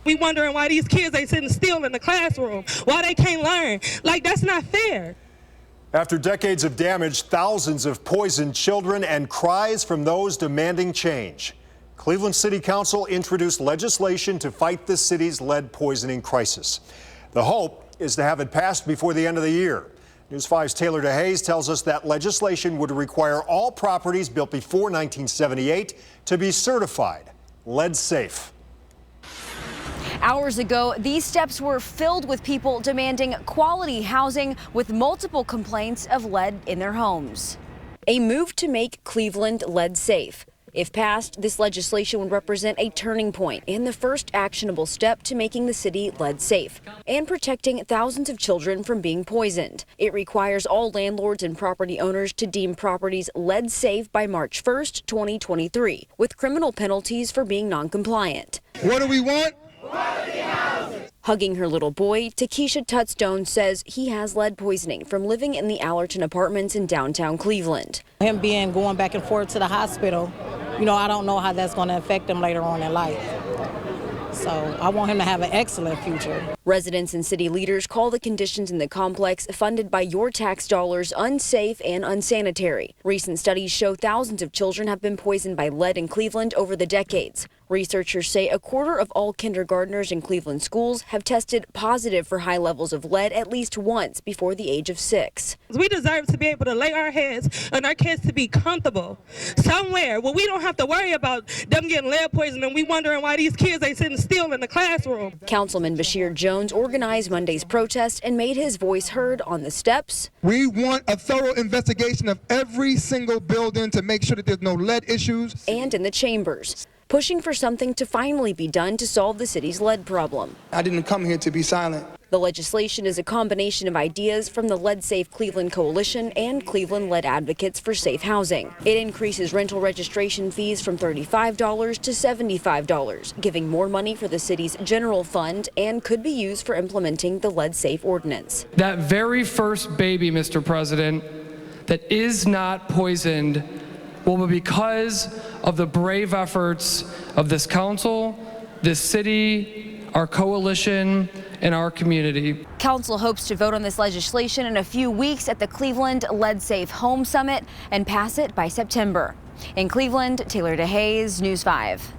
We wondering why these kids ain't sitting still in the classroom, why they can't learn. Like, that's not fair. After decades of damage, thousands of poisoned children and cries from those demanding change. Cleveland City Council introduced legislation to fight the city's lead poisoning crisis. The hope is to have it passed before the end of the year. News 5's Taylor DeHaze tells us that legislation would require all properties built before 1978 to be certified lead safe. Hours ago, these steps were filled with people demanding quality housing with multiple complaints of lead in their homes. A move to make Cleveland lead safe. If passed, this legislation would represent a turning point and the first actionable step to making the city lead safe and protecting thousands of children from being poisoned. It requires all landlords and property owners to deem properties lead safe by March 1st, 2023, with criminal penalties for being non-compliant. What do we want? Hugging her little boy, Takesha Tutstone says he has lead poisoning from living in the Allerton Apartments in downtown Cleveland. Him going back and forth to the hospital, I don't know how that's going to affect him later on in life. So I want him to have an excellent future. Residents and city leaders call the conditions in the complex funded by your tax dollars unsafe and unsanitary. Recent studies show thousands of children have been poisoned by lead in Cleveland over the decades. Researchers say a quarter of all kindergartners in Cleveland schools have tested positive for high levels of lead at least once before the age of 6. We deserve to be able to lay our heads and our kids to be comfortable somewhere where we don't have to worry about them getting lead poisoning and we wondering why these kids ain't sitting still in the classroom. Councilman Bashir Jones organized Monday's protest and made his voice heard on the steps. We want a thorough investigation of every single building to make sure that there's no lead issues. And in the chambers, pushing for something to finally be done to solve the city's lead problem. I didn't come here to be silent. The legislation is a combination of ideas from the Lead Safe Cleveland Coalition and Cleveland Lead Advocates for Safe Housing. It increases rental registration fees from $35 to $75, giving more money for the city's general fund and could be used for implementing the Lead Safe ordinance. That very first baby, Mr. President, that is not poisoned will be because of the brave efforts of this council, this city, our coalition, and our community. Council hopes to vote on this legislation in a few weeks at the Cleveland Lead Safe Home Summit and pass it by September. In Cleveland, Taylor DeHaze, News 5.